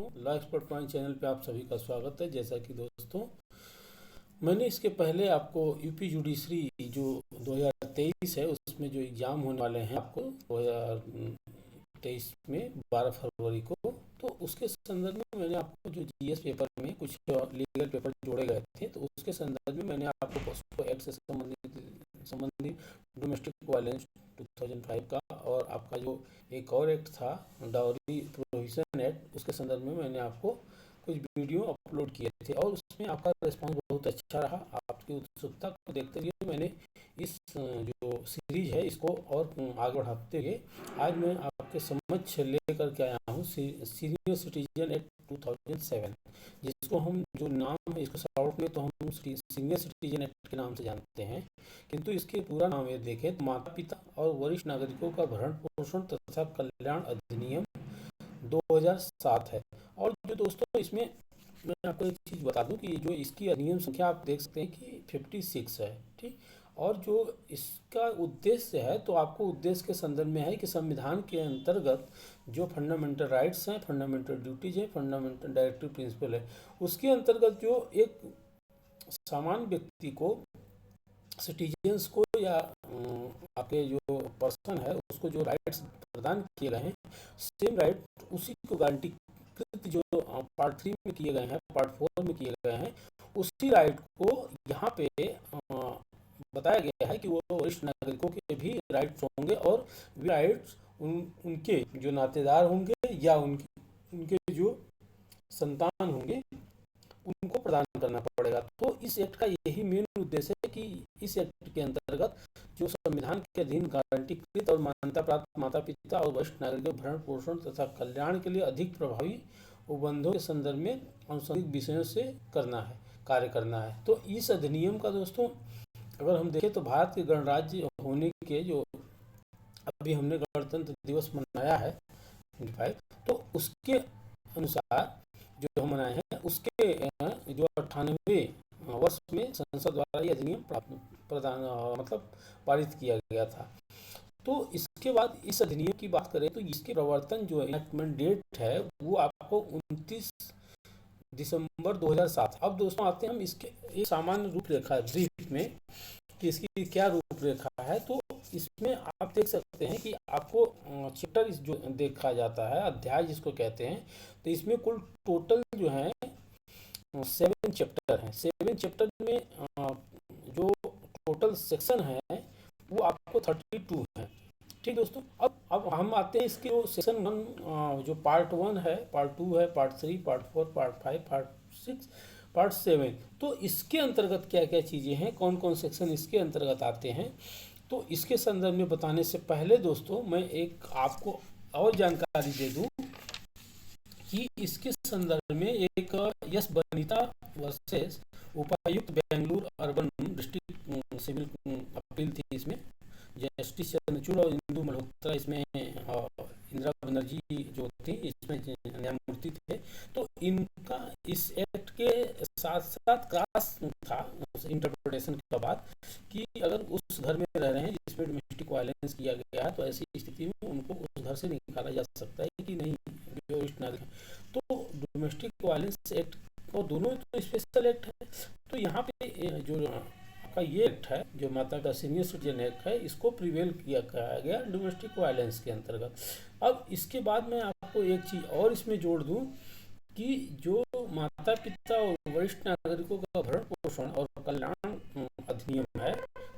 Law expert point channel पे आप सभी का स्वागत है। जैसा कि दोस्तों मैंने इसके पहले आपको यूपी जुडिशरी जो 2023 है उसमें जो एग्ज़ाम होने वाले हैं आपको 2023 में 12 फरवरी को, तो उसके संदर्भ में मैंने आपको जो जीएस पेपर में कुछ लीगल पेपर जोड़े गए थे, तो उसके संदर्भ में मैंने आपको पॉस्को एक्ट से संबंधित डोमेस्टिक वायलेंस 2005 का और आपका जो एक और एक्ट था डाउरी प्रोहिबिशन एक्ट, उसके संदर्भ में मैंने आपको कुछ वीडियो अपलोड किए थे और उसमें आपका रिस्पांस बहुत अच्छा रहा। आपकी उत्सुकता को देखते हुए मैंने इस जो सीरीज है इसको और आगे बढ़ाते हुए आज मैं आपके समक्ष लेकर के आया हूँ सीनियर सिटीजन एक्ट 2007, जिसको हम जो नाम है इसको शॉर्ट में तो हम सीनियर सिटीजन एक्ट के नाम से जानते हैं, किंतु इसके पूरा नाम ये देखें तो माता पिता और वरिष्ठ नागरिकों का भरण पोषण तथा कल्याण अधिनियम 2007 है। और जो दोस्तों इसमें मैं आपको एक चीज़ बता दूं कि जो इसकी अधिनियम संख्या आप देख सकते हैं कि 56 है, ठीक। और जो इसका उद्देश्य है तो आपको उद्देश्य के संदर्भ में है कि संविधान के अंतर्गत जो फंडामेंटल राइट्स हैं, फंडामेंटल ड्यूटीज हैं, फंडामेंटल डायरेक्टिव प्रिंसिपल है, उसके अंतर्गत जो एक सामान्य व्यक्ति को, सिटीजन्स को या आपके जो पर्सन है उसको जो राइट्स प्रदान किए गए हैं, सेम राइट उसी को गारंटी जो पार्ट 3 में किए गए हैं, पार्ट 4 में किए गए हैं, उसी राइट को यहाँ पे बताया गया है कि वो वरिष्ठ नागरिकों के भी राइट्स होंगे और वे राइट्स उनके जो नातेदार होंगे या उनके जो संतान होंगे उनको प्रदान करना पड़ेगा। तो इस एक्ट का यही मेन उद्देश्य है कि इस एक्ट के अंतर्गत जो संविधान के अधीन गारंटीकृत और मान्यता प्राप्त माता पिता और वरिष्ठ नागरिकों के भरण पोषण तथा कल्याण के लिए अधिक प्रभावी उपबंधों के संदर्भ में अनुसांगिक विषयों से कार्य करना है। तो इस अधिनियम का दोस्तों अगर हम देखें तो भारत के गणराज्य होने के जो अभी हमने गणतंत्र दिवस मनाया है 25, तो उसके अनुसार जो हम मनाए हैं उसके जो 98 वर्ष में संसद द्वारा ये अधिनियम मतलब पारित किया गया था। तो इसके बाद इस अधिनियम की बात करें तो इसके प्रवर्तन जो एनैक्टमेंट डेट है वो आपको 29 दिसंबर 2007। अब दोस्तों आते हैं हम इसके एक सामान्य रूपरेखा ब्रीफ में कि इसकी क्या रूपरेखा है। तो इसमें आप देख सकते हैं कि आपको चैप्टर जो देखा जाता है, अध्याय जिसको कहते हैं, तो इसमें कुल टोटल जो है 7 चैप्टर हैं। 7 चैप्टर में जो टोटल सेक्शन है वो आपको 32 है, ठीक दोस्तों। अब हम आते हैं इसके जो सेक्शन 1 जो पार्ट 1 है, पार्ट 2 है, part 3, part 4, part 5, part 6, part 7। तो इसके अंतर्गत क्या क्या चीज़ें हैं, कौन कौन सेक्शन इसके अंतर्गत आते हैं, तो इसके संदर्भ में बताने से पहले दोस्तों मैं एक आपको और जानकारी दे दूं कि इसके संदर्भ में एक यस बनीता वर्सेस उपायुक्त Bengaluru urban district civil appeal थी। इसमें जस्टिस चंद्रचूड़ और इंदु मल्होत्रा इसमें इंदिरा बनर्जी जो थी इसमें न्यायमूर्ति थे। तो इनका इस एक्ट के साथ साथ क्रॉस था इंटरप्रिटेशन के बाद कि अगर उस घर में रह रहे हैं जिसमें डोमेस्टिक वायलेंस किया गया है तो ऐसी स्थिति में उनको उस घर से निकाला जा सकता है कि नहीं, जो वरिष्ठ नागरिक है। तो डोमेस्टिक वायलेंस एक्ट और दोनों तो स्पेशल एक्ट है। तो यहाँ पे जो आपका ये एक्ट है जो माता का सीनियर सिटीजन एक्ट है, इसको प्रिवेल किया गया डोमेस्टिक वायलेंस के अंतर्गत। अब इसके बाद मैं आपको एक चीज़ और इसमें जोड़ दूं कि जो माता पिता और वरिष्ठ नागरिकों का भरण पोषण और कल्याण अधिनियम है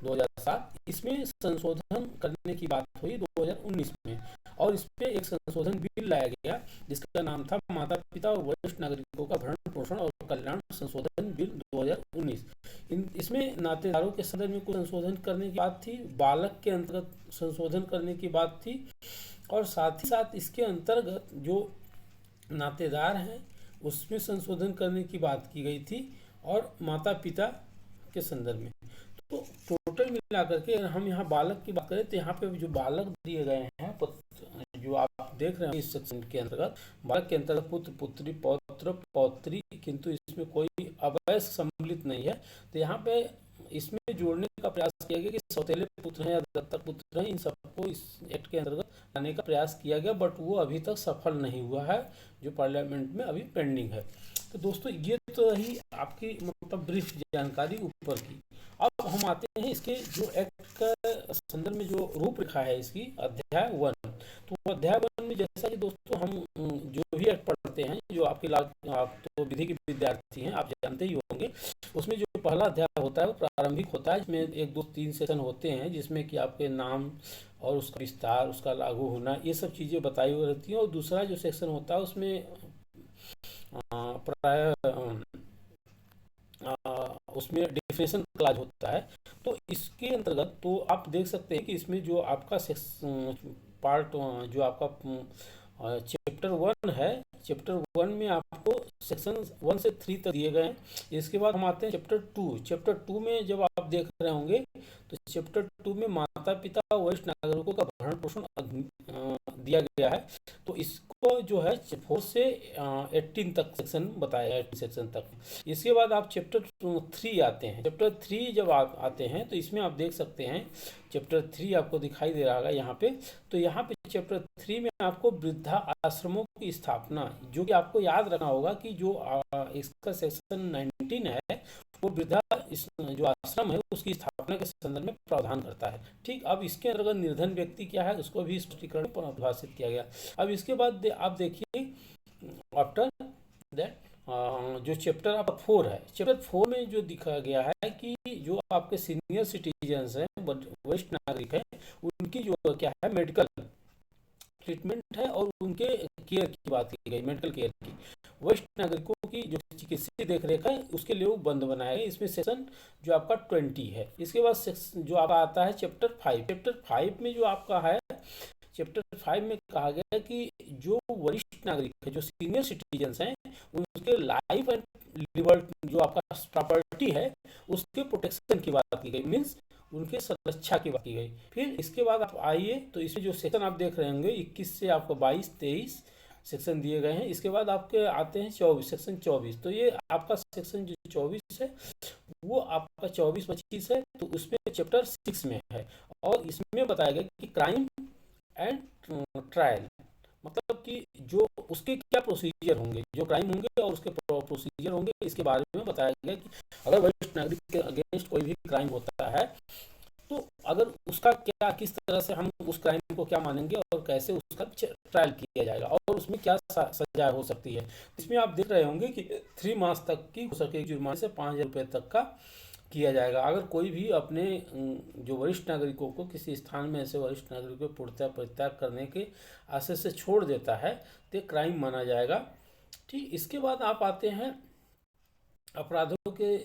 2007, इसमें संशोधन करने की बात हुई 2019 में, और इस पे एक संशोधन बिल लाया गया जिसका नाम था माता पिता और वरिष्ठ नागरिकों का भरण पोषण और कल्याण संशोधन बिल 2019। इसमें नातेदारों के संदर्भ में कुछ संशोधन करने की बात थी, बालक के अंतर्गत संशोधन करने की बात थी, और साथ ही साथ इसके अंतर्गत जो नातेदार हैं उसमें संशोधन करने की बात की गई थी, और माता पिता के संदर्भ में। तो टोटल मिलाकर के हम यहाँ बालक की बात करें तो यहाँ पे जो बालक दिए गए हैं जो आप देख रहे हैं इस सेक्शन के अंतर्गत, बालक के अंतर्गत पुत्र पुत्री पौत्र पौत्री, किंतु इसमें कोई अवयस्क सम्मिलित नहीं है। तो यहाँ पे इसमें जोड़ने का प्रयास किया गया कि सौतेले पुत्र हैं या दत्तक पुत्र हैं, इन सबको इस एक्ट के अंतर्गत लाने का प्रयास किया गया, बट वो अभी तक सफल नहीं हुआ है, जो पार्लियामेंट में अभी पेंडिंग है। तो दोस्तों ये तो रही आपकी मतलब ब्रीफ जानकारी ऊपर की। अब हम आते हैं इसके जो एक्ट का संदर्भ में जो रूपरेखा है इसकी, अध्याय 1। तो अध्याय 1 में जैसा कि दोस्तों हम जो भी एक्ट पढ़ते हैं, जो आप तो विधि के विद्यार्थी हैं, आप जानते ही होंगे, उसमें जो पहला अध्याय होता है वो प्रारंभिक होता है, जिसमें 1 2 3 सेशन होते हैं, जिसमें कि आपके नाम और उसका विस्तार, उसका लागू होना, ये सब चीज़ें बताई हुई रहती हैं। और दूसरा जो सेक्शन होता है उसमें प्राय उसमें डिफिनेशन क्लाज होता है। तो इसके अंतर्गत तो आप देख सकते हैं कि इसमें जो आपका पार्ट जो आपका चैप्टर 1 है, चैप्टर 1 में आपको सेक्शन 1 से 3 तक दिए गए हैं। इसके बाद हम आते हैं चैप्टर 2। चैप्टर 2 में जब आप देख रहे होंगे तो चैप्टर 2 में माता पिता वरिष्ठ नागरिकों का भरण पोषण दिया गया है। तो इसको जो है 4 से 18 तक सेक्शन बताया है, 18 सेक्शन तक। इसके बाद आप चैप्टर 3 आते हैं। चैप्टर 3 जब आप आते हैं तो इसमें आप देख सकते हैं चैप्टर 3 आपको दिखाई दे रहा होगा यहाँ पे। तो यहाँ पे चैप्टर 3 में आपको वृद्धा आश्रमों की स्थापना, जो कि आपको याद रखना होगा कि जो इसका सेक्शन 19 है वो वृद्धा जो आश्रम है उसकी स्थापना के संदर्भ में प्रावधान करता है। ठीक, अब इसके अंतर्गत निर्धन व्यक्ति क्या है उसको भी स्पष्टीकरण परिभाषित किया गया। अब इसके बाद आप देखिए आफ्टर दैट जो चैप्टर आपका 4 है, चैप्टर 4 में जो दिखाया गया है कि जो आपके सीनियर सिटीजन्स हैं, वरिष्ठ नागरिक हैं, उनकी जो क्या है मेडिकल ट्रीटमेंट है और उनके केयर की बात की गई, मेडिकल केयर की। वरिष्ठ नागरिकों की जो चिकित्सीय देखरेख है उसके लिए वो बंद बनाया गया। इसमें सेक्शन जो आपका 20 है। इसके बाद सेक्शन जो आपका आता है चैप्टर 5। चैप्टर 5 में जो आपका है, चैप्टर 5 में कहा गया है कि जो वरिष्ठ नागरिक है, जो सीनियर सिटीजन्स हैं, उनके लाइफ एंड लिबर्टी जो आपका प्रॉपर्टी है उसके प्रोटेक्शन की बात की गई, मीन्स उनके सुरक्षा की बात की गई। फिर इसके बाद आप आइए तो इसमें जो सेक्शन आप देख रहे होंगे 21 से आपको 22 23 सेक्शन दिए गए हैं। इसके बाद आपके आते हैं 24, सेक्शन 24। तो ये आपका सेक्शन जो 24 है वो आपका 24-25 है, तो उसमें चैप्टर 6 में है। और इसमें बताया गया कि क्राइम एंड ट्रायल, मतलब कि जो उसके क्या प्रोसीजर होंगे, जो क्राइम होंगे और उसके प्रोसीजर होंगे, इसके बारे में बताया गया कि अगर वरिष्ठ नागरिक के अगेंस्ट कोई भी क्राइम होता है तो अगर उसका क्या, किस तरह से हम उस क्राइम को क्या मानेंगे और कैसे उसका ट्रायल किया जाएगा और उसमें क्या सजा हो सकती है। इसमें आप देख रहे होंगे कि 3 मास तक की हो सके जुर्माने से 5,000 रुपये तक का किया जाएगा। अगर कोई भी अपने जो वरिष्ठ नागरिकों को किसी स्थान में ऐसे वरिष्ठ नागरिकों को पूर्णतः परित्याग करने के आशय से छोड़ देता है तो क्राइम माना जाएगा। ठीक, इसके बाद आप आते हैं अपराधों के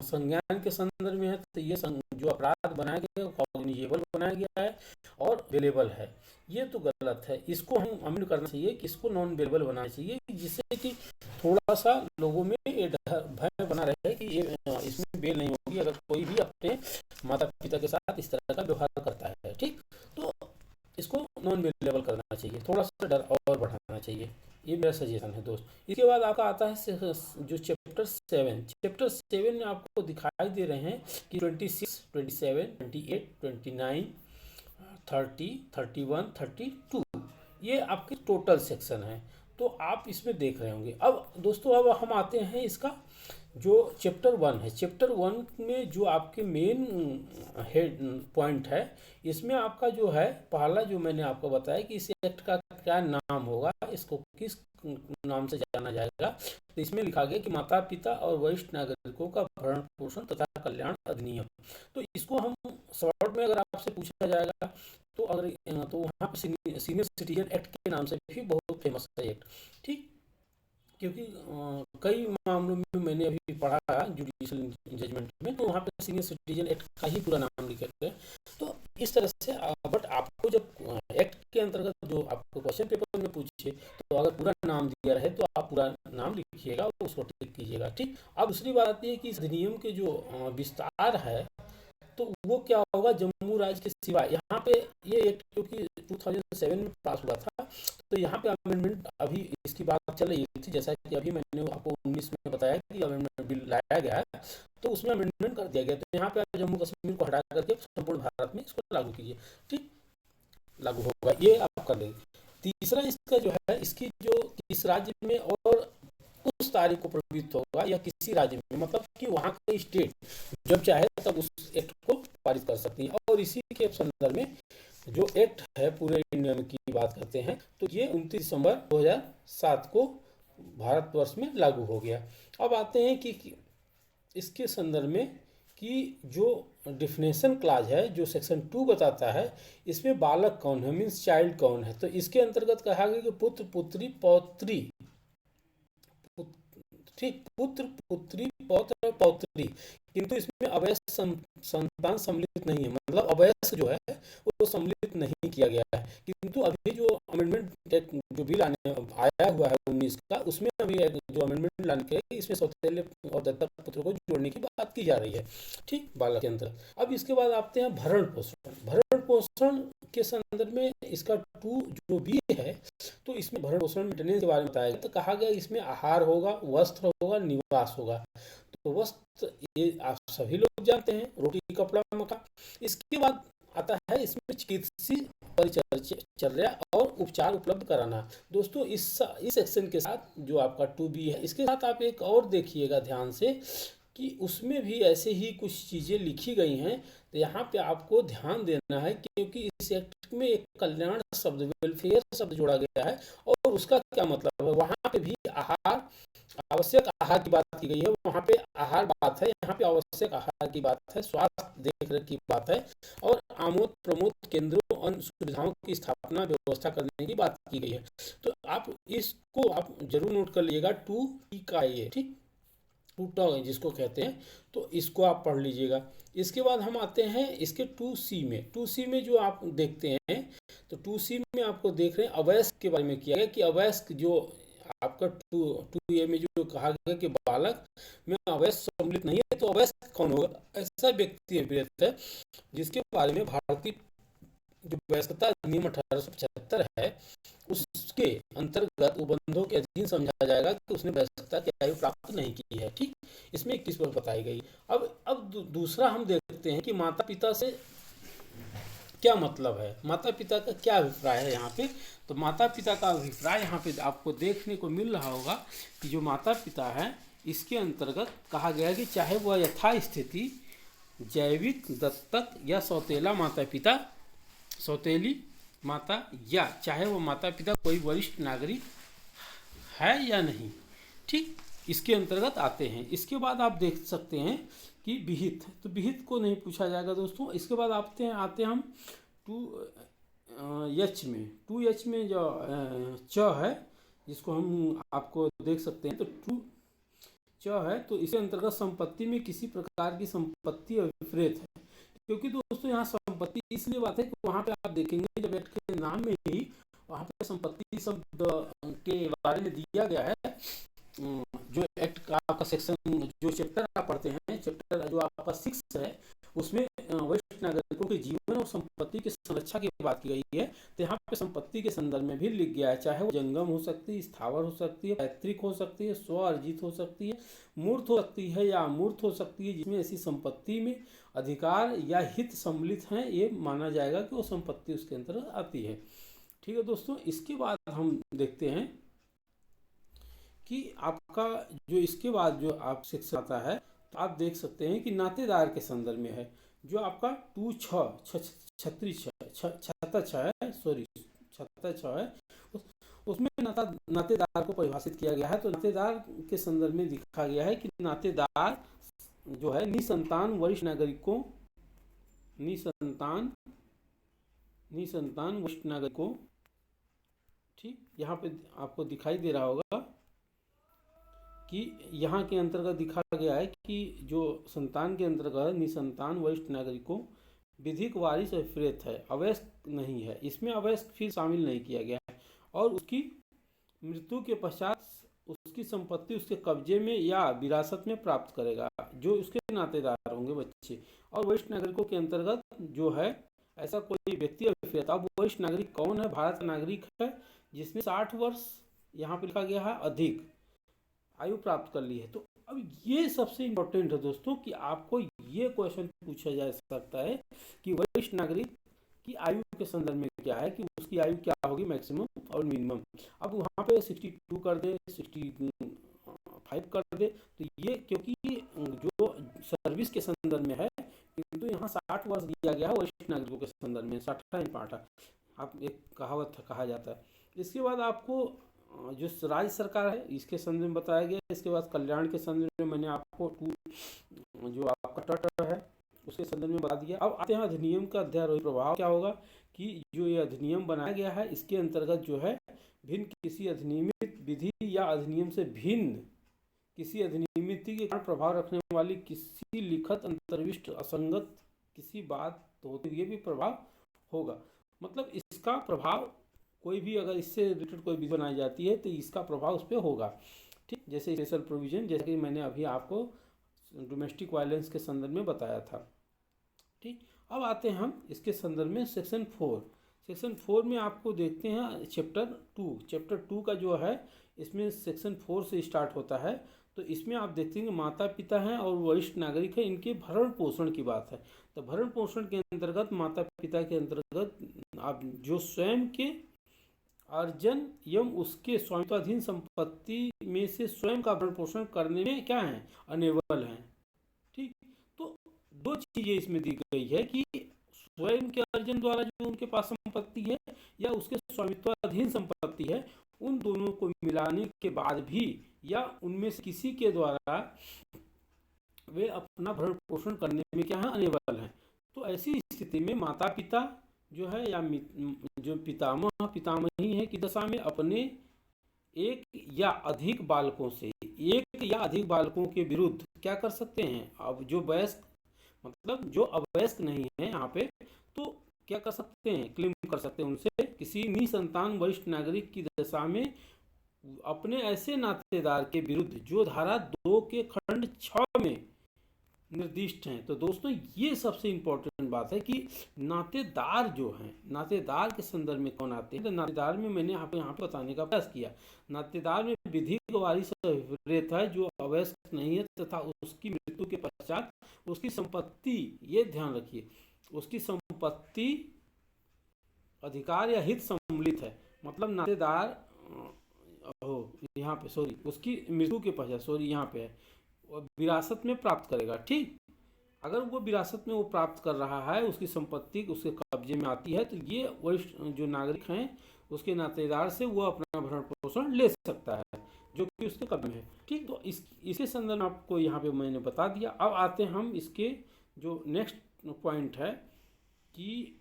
संज्ञान के संदर्भ में है। तो ये जो अपराध बनाया गया है कॉग्निजेबल बनाया गया है और अवेलेबल है, ये तो गलत है। इसको हम अमेंड करना चाहिए कि इसको नॉन अवेलेबल बनाना चाहिए, जिससे कि थोड़ा सा लोगों में ये भय बना रहे कि ये इसमें बेल नहीं होगी अगर कोई भी अपने माता पिता के साथ इस तरह का व्यवहार करता है। ठीक, तो इसको नॉन अवेलेबल करना चाहिए, थोड़ा सा डर और बढ़ाना चाहिए, ये मेरा सजेशन है दोस्त। इसके बाद आपका आता है जो चैप्टर 7। चैप्टर 7 में आपको दिखाई दे रहे हैं कि 26, 27, 28, 29, 30, 31, 32 ये आपके टोटल सेक्शन है। तो आप इसमें देख रहे होंगे। अब दोस्तों अब हम आते हैं इसका जो चैप्टर 1 है। चैप्टर 1 में जो आपके मेन हेड पॉइंट है, इसमें आपका जो है पहला जो मैंने आपको बताया कि इस एक्ट का क्या नाम होगा, इसको किस नाम से जाना जाएगा। तो इसमें लिखा गया कि माता पिता और वरिष्ठ नागरिकों का भरण पोषण तथा कल्याण अधिनियम। तो इसको हम शॉर्ट में अगर आपसे पूछा जाएगा तो अगर तो वहाँ पर सीनियर सिटीजन एक्ट के नाम से भी बहुत फेमस है एक्ट। ठीक, क्योंकि कई मामलों में मैंने अभी पढ़ा जुडिशियल जजमेंट में, तो वहाँ पे सीनियर सिटीजन एक्ट का ही पूरा नाम लिखा गया है। तो इस तरह से बट आपको जब एक्ट के अंतर्गत जो आपको क्वेश्चन पेपर में पूछे तो अगर पूरा नाम दिया रहे तो आप पूरा नाम लिखिएगा, उसको टिक कीजिएगा। ठीक, अब दूसरी बात आती है कि इस अधिनियम के जो विस्तार है तो वो क्या होगा जम्मू राज्य के सिवा। यहाँ पे ये एक्ट क्योंकि 2007 में पास हुआ था तो यहाँ पे अमेंडमेंट अभी इसकी बात चल रही थी, जैसा कि अभी मैंने आपको 19 में बताया कि अमेंडमेंट बिल लाया गया है, तो उसमें अमेंडमेंट कर दिया गया। तो यहाँ पे आप जम्मू कश्मीर को हटा करके संपूर्ण भारत में इसको लागू कीजिए, ठीक, लागू होगा, ये आप कर लेंगे। तीसरा इसका जो है, इसकी जो किस राज्य में और उस तारीख को प्रभावित होगा या किसी राज्य में, मतलब कि वहाँ का स्टेट जब चाहे तब उस एक्ट को पारित कर सकती है। और इसी के संदर्भ में जो एक्ट है पूरे इंडिया में की बात करते हैं, तो ये 29 दिसंबर 2007 को भारतवर्ष में लागू हो गया। अब आते हैं कि इसके संदर्भ में कि जो डिफिनेशन क्लाज है, जो सेक्शन 2 बताता है, इसमें बालक कौन है, मीन्स चाइल्ड कौन है। तो इसके अंतर्गत कहा गया कि पुत्र पुत्री पौत्री, ठीक, पुत्र पुत्री पौत्र पौत्री, किंतु इसमें अवयस्क संतान सम्मिलित नहीं है, मतलब अवयस्क जो है वो सम्मिलित नहीं किया गया है। किंतु अभी जो अमेंडमेंट जो बिल आया हुआ है 19 का, उसमें अभी जो अमेंडमेंट लाने के इसमें सौतेले और दत्तक पुत्र को जोड़ने की बात की जा रही है, ठीक, बालक के अंतर। अब इसके बाद आते हैं भरण पोषण। भरण पोषण के संदर्भ में इसका 2 जो बी है, तो इसमें भरण पोषण मेंटेनेंस के बारे में बताया गया। तो कहा गया इसमें आहार होगा, वस्त्र होगा, निवास होगा। तो वस्त्र ये आप सभी लोग जानते हैं, रोटी कपड़ा मकान। इसके बाद आता है इसमें चिकित्सीय परिचर्या और उपचार उपलब्ध कराना। दोस्तों इस सेक्शन के साथ जो आपका 2B है, इसके साथ आप एक और देखिएगा ध्यान से कि उसमें भी ऐसे ही कुछ चीज़ें लिखी गई हैं। तो यहाँ पे आपको ध्यान देना है, क्योंकि इस एक्ट में एक कल्याण शब्द, वेलफेयर शब्द जोड़ा गया है, और उसका क्या मतलब है। वहाँ पे भी आहार, आवश्यक आहार की बात की गई है, वहाँ पे आहार बात है, यहाँ पे आवश्यक आहार की बात है, स्वास्थ्य देखरेख की बात है, और आमोद प्रमोद केंद्रों और सुविधाओं की स्थापना व्यवस्था करने की बात की गई है। तो आप इसको आप जरूर नोट कर लीजिएगा, 2E का ये, ठीक, टूटा जिसको कहते हैं, तो इसको आप पढ़ लीजिएगा। इसके बाद हम आते हैं इसके 2C में। 2C में जो आप देखते हैं, तो 2C में आपको देख रहे हैं अवयस्क के बारे में किया गया कि अवयस्क जो आपका 2A में जो कहा गया कि बालक में अवयस्क सम्मिलित नहीं है, तो अवयस्क कौन होगा। ऐसा व्यक्ति है जिसके बारे में भारतीय जो वयस्कता अधिनियम 1875 है, उसके अंतर्गत उपबंधों के अधीन समझा जाएगा कि उसने वयस्कता की आयु प्राप्त नहीं की है, ठीक। इसमें 21 पर बताई गई। अब दूसरा हम देखते हैं कि माता पिता से क्या मतलब है, माता पिता का क्या अभिप्राय है यहाँ पे। तो माता पिता का अभिप्राय यहाँ पे आपको देखने को मिल रहा होगा कि जो माता पिता है, इसके अंतर्गत कहा गया है कि चाहे वह यथास्थिति जैविक, दत्तक या सौतेला माता पिता, सौतेली माता, या चाहे वो माता पिता कोई वरिष्ठ नागरिक है या नहीं, ठीक, इसके अंतर्गत आते हैं। इसके बाद आप देख सकते हैं कि विहित, तो विहित को नहीं पूछा जाएगा दोस्तों। इसके बाद आते हैं हम 2H में। 2H में जो च है, जिसको हम आपको देख सकते हैं, तो 2 है, तो इसी अंतर्गत संपत्ति में किसी प्रकार की संपत्ति अभिप्रेत है। क्योंकि दोस्तों यहाँ संपत्ति इसलिए बात है कि वहाँ पे आप देखेंगे जब एक्ट के नाम में ही वहाँ पे संपत्ति शब्द के बारे में दिया गया है। जो एक्ट का आपका सेक्शन, जो चैप्टर आप पढ़ते हैं, चैप्टर जो आपका 6 है, उसमें वरिष्ठ नागरिकों के जीवन और संपत्ति की संरक्षा की बात की गई है। तो यहाँ पे संपत्ति के संदर्भ में भी लिख गया है, चाहे वो जंगम हो सकती है, स्थावर हो सकती है, पैतृक हो सकती है, स्व अर्जित हो सकती है, मूर्त हो सकती है या अमूर्त हो सकती है, जिसमें ऐसी संपत्ति में अधिकार या हित सम्मिलित हैं, ये माना जाएगा कि वो संपत्ति उसके अंतर्गत आती है, ठीक है दोस्तों। इसके बाद हम देखते हैं कि आपका जो इसके बाद जो आप सेक्शन आता है, तो आप देख सकते हैं कि नातेदार के संदर्भ में है, जो आपका 2-6 है, सॉरी 6 है, उसमें नातेदार को परिभाषित किया गया है। तो नातेदार के संदर्भ में दिखा गया है कि नातेदार जो है निसंतान वरिष्ठ नागरिकों, निसंतान वरिष्ठ नागरिकों, ठीक, यहाँ पे आपको दिखाई दे रहा होगा कि यहाँ के अंतर्गत दिखा गया है कि जो संतान के अंतर्गत निसंतान वरिष्ठ नागरिकों विधिक वारिस अभिप्रेत है, अवयस्क नहीं है। इसमें अवयस्क फिर शामिल नहीं किया गया है, और उसकी मृत्यु के पश्चात उसकी संपत्ति उसके कब्जे में या विरासत में प्राप्त करेगा जो उसके नातेदार होंगे, बच्चे। और वरिष्ठ नागरिकों के अंतर्गत जो है ऐसा कोई व्यक्ति अभिप्रेत। अब वरिष्ठ नागरिक कौन है, भारत का नागरिक है जिसने 60 वर्ष यहाँ पे लिखा गया है अधिक आयु प्राप्त कर ली है। तो अब ये सबसे इम्पोर्टेंट है दोस्तों कि आपको ये क्वेश्चन पूछा जा सकता है कि वरिष्ठ नागरिक की आयु के संदर्भ में क्या है, कि उसकी आयु क्या होगी मैक्सिमम और मिनिमम। अब वहाँ पे 62 कर दे, 65 कर दे, तो ये क्योंकि जो सर्विस के संदर्भ में है, किंतु यहाँ 60 वर्ष दिया गया है वरिष्ठ नागरिकों के संदर्भ में, 60 पाठा आप एक कहावत कहा जाता है। इसके बाद आपको जो राज्य सरकार है इसके संदर्भ में बताया गया। इसके बाद कल्याण के संदर्भ में मैंने आपको जो आपका टट है उसके संदर्भ में बता दिया। अब आते हैं अधिनियम का अध्यारोही प्रभाव क्या होगा, कि जो ये अधिनियम बनाया गया है इसके अंतर्गत जो है भिन्न किसी अधिनियमित विधि या अधिनियम से भिन्न किसी अधिनियमित के कारण प्रभाव रखने वाली किसी लिखित अंतर्विष्ट असंगत किसी बात होती ये भी प्रभाव होगा। मतलब इसका प्रभाव कोई भी अगर इससे रिलेटेड कोई विधि बनाई जाती है तो इसका प्रभाव उस पर होगा। ठीक, जैसे स्पेशल प्रोविजन, जैसे कि मैंने अभी आपको डोमेस्टिक वायलेंस के संदर्भ में बताया था। ठीक, अब आते हैं हम इसके संदर्भ में सेक्शन 4। सेक्शन 4 में आपको देखते हैं चैप्टर 2 का जो है इसमें सेक्शन 4 से स्टार्ट होता है। तो इसमें आप देखते हैं माता पिता हैं और वरिष्ठ नागरिक है, इनके भरण पोषण की बात है। तो भरण पोषण के अंतर्गत माता पिता के अंतर्गत आप जो स्वयं के अर्जन एवं उसके स्वामित्वाधीन संपत्ति में से स्वयं का भरण पोषण करने में क्या है, अनेबल हैं। ठीक, तो दो चीजें इसमें दी गई है कि स्वयं के अर्जन द्वारा जो उनके पास संपत्ति है या उसके स्वामित्वाधीन संपत्ति है, उन दोनों को मिलाने के बाद भी या उनमें से किसी के द्वारा वे अपना भरण पोषण करने में क्या है, अनेबल हैं। तो ऐसी स्थिति में माता पिता जो है या जो पितामह पितामही है की दशा में अपने एक या अधिक बालकों के विरुद्ध क्या कर सकते हैं। अब जो वयस्क मतलब जो अवयस्क नहीं है यहाँ पे, तो क्या कर सकते हैं, क्लेम कर सकते हैं उनसे किसी निसंतान वरिष्ठ नागरिक की दशा में अपने ऐसे नातेदार के विरुद्ध जो धारा 2 के खंड 6 में निर्दिष्ट हैं। तो दोस्तों ये सबसे इंपॉर्टेंट बात है कि नातेदार जो हैं, नातेदार के संदर्भ में कौन आते हैं। तो नातेदार में मैंने यहाँ पे बताने का प्रयास किया। नातेदार में विधिक वारिस रहता है जो अवयस्क नहीं है तथा उसकी मृत्यु के पश्चात उसकी संपत्ति, ये ध्यान रखिए, उसकी संपत्ति अधिकार या हित सम्मिलित है। मतलब नातेदार यहाँ पे उसकी मृत्यु के पश्चात यहाँ पे है विरासत में प्राप्त करेगा। ठीक, अगर वो विरासत में वो प्राप्त कर रहा है, उसकी संपत्ति उसके कब्जे में आती है, तो ये वरिष्ठ जो नागरिक हैं उसके नातेदार से वो अपना भरण पोषण ले सकता है जो कि उसके कब्जे में है। ठीक, तो इसके संदर्भ में आपको यहाँ पे मैंने बता दिया। अब आते हैं हम इसके जो नेक्स्ट पॉइंट है कि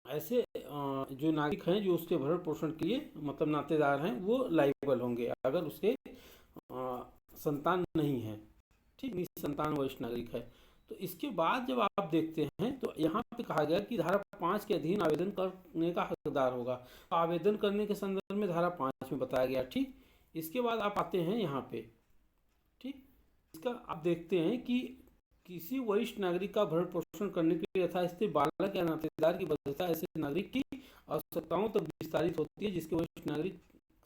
ऐसे जो नागरिक हैं जो उसके भरण पोषण के लिए मतलब नातेदार हैं वो लायबल होंगे अगर उसके संतान नहीं है। ठीक, निसंतान वरिष्ठ नागरिक है। तो इसके बाद जब आप देखते हैं तो यहाँ पे कहा गया कि धारा 5 के अधीन आवेदन करने का हकदार होगा। तो आवेदन करने के संदर्भ में धारा 5 में बताया गया। ठीक, इसके बाद आप आते हैं यहाँ पे। ठीक, इसका आप देखते हैं कि किसी वरिष्ठ नागरिक का भरण पोषण करने के लिए यथास्थिति बालक या नातेदार की बाध्यता ऐसे नागरिक की आवश्यकताओं तक विस्तारित होती है जिसके वरिष्ठ नागरिक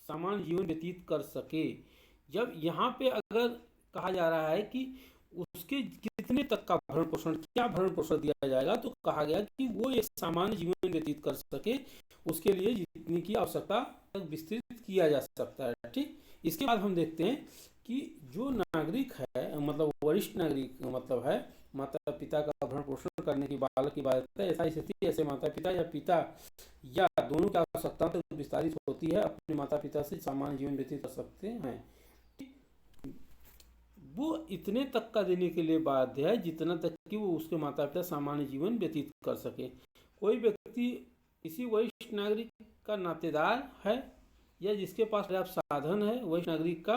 सामान्य जीवन व्यतीत कर सके। जब यहाँ पे अगर कहा जा रहा है कि उसके कितने तक का भरण पोषण, क्या भरण पोषण दिया जाएगा, तो कहा गया कि वो एक सामान्य जीवन व्यतीत कर सके, उसके लिए जितनी की आवश्यकता तक विस्तृत किया जा सकता है। ठीक, इसके बाद हम देखते हैं कि जो नागरिक है मतलब वरिष्ठ नागरिक मतलब है माता पिता का भरण पोषण करने की बालक की बाध्यता ऐसा स्थिति ऐसे माता पिता या दोनों की आवश्यकता तक विस्तारित होती है, अपने माता पिता से सामान्य जीवन व्यतीत कर सकते हैं। वो इतने तक का देने के लिए बाध्य है जितना तक कि वो उसके माता पिता सामान्य जीवन व्यतीत कर सके। कोई व्यक्ति किसी वरिष्ठ नागरिक का नातेदार है या जिसके पास पर्याप्त साधन है वरिष्ठ नागरिक का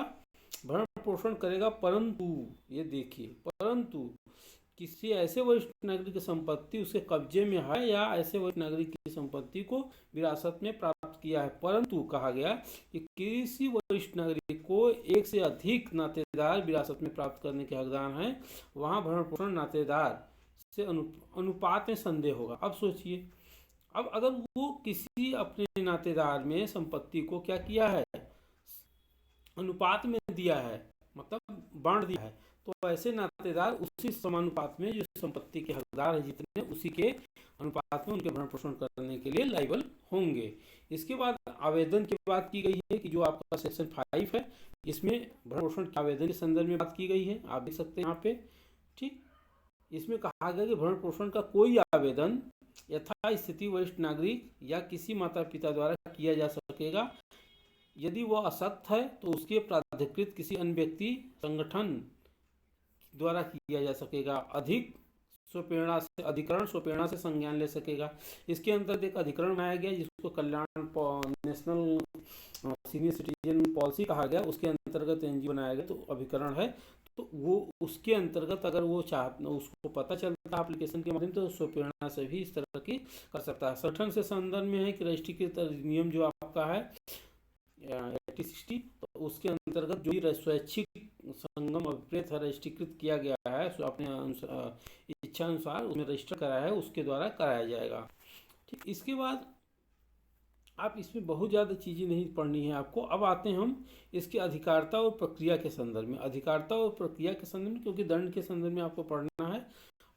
भरण पोषण करेगा, परंतु ये देखिए, परंतु किसी ऐसे वरिष्ठ नागरिक की संपत्ति उसके कब्जे में है या ऐसे वरिष्ठ नागरिक की संपत्ति को विरासत में प्राप्त किया है, परंतु कहा गया कि किसी वरिष्ठ नागरिक को एक से अधिक नातेदार विरासत में प्राप्त करने के हकदार हैं, वहां भरण पोषण नातेदार से अनुपात में संदेह होगा। अब सोचिए अब अगर वो किसी अपने नातेदार में संपत्ति को क्या किया है, अनुपात में दिया है, मतलब बांट दिया है, तो ऐसे नातेदार उसी समानुपात में जो संपत्ति के हकदार है जितने, उसी के अनुपात में उनके भरण पोषण करने के लिए लायबल होंगे। इसके बाद आवेदन की बात की गई है कि जो आपका सेक्शन 5 है, इसमें भरण पोषण के आवेदन के संदर्भ में बात की गई है, आप देख सकते हैं यहाँ पे। ठीक, इसमें कहा गया कि भरण पोषण का कोई आवेदन यथास्थिति वरिष्ठ नागरिक या किसी माता पिता द्वारा किया जा सकेगा। यदि वह असक्त है तो उसके प्राधिकृत किसी अन्य व्यक्ति संगठन द्वारा किया जा सकेगा। स्वप्रेरणा से अधिकरण स्वप्रेरणा से संज्ञान ले सकेगा। इसके अंतर्गत एक अधिकरण बनाया गया जिसको कल्याण नेशनल सीनियर सिटीजन पॉलिसी कहा गया, उसके अंतर्गत एनजीओ बनाया गया, तो अभिकरण है। तो वो उसके अंतर्गत अगर वो उसको पता चलता है एप्लीकेशन के माध्यम तो स्वप्रेरणा से भी इस तरह की कर सकता है। संगठन से संदर्भ में है कि रजिस्ट्रीकृत नियम जो आपका है 8060, तो उसके अंतर्गत जो भी स्वैच्छिक संगम अभिप्रेत है रजिस्ट्रीकृत किया गया है, अपने इच्छा अनुसार उसमें रजिस्टर कराया है, उसके द्वारा कराया जाएगा। ठीक, इसके बाद आप इसमें बहुत ज़्यादा चीज़ें नहीं पढ़नी है आपको। अब आते हैं हम इसके अधिकारिता और प्रक्रिया के संदर्भ में। अधिकारिता और प्रक्रिया के संदर्भ में, क्योंकि दंड के संदर्भ में आपको पढ़ना है,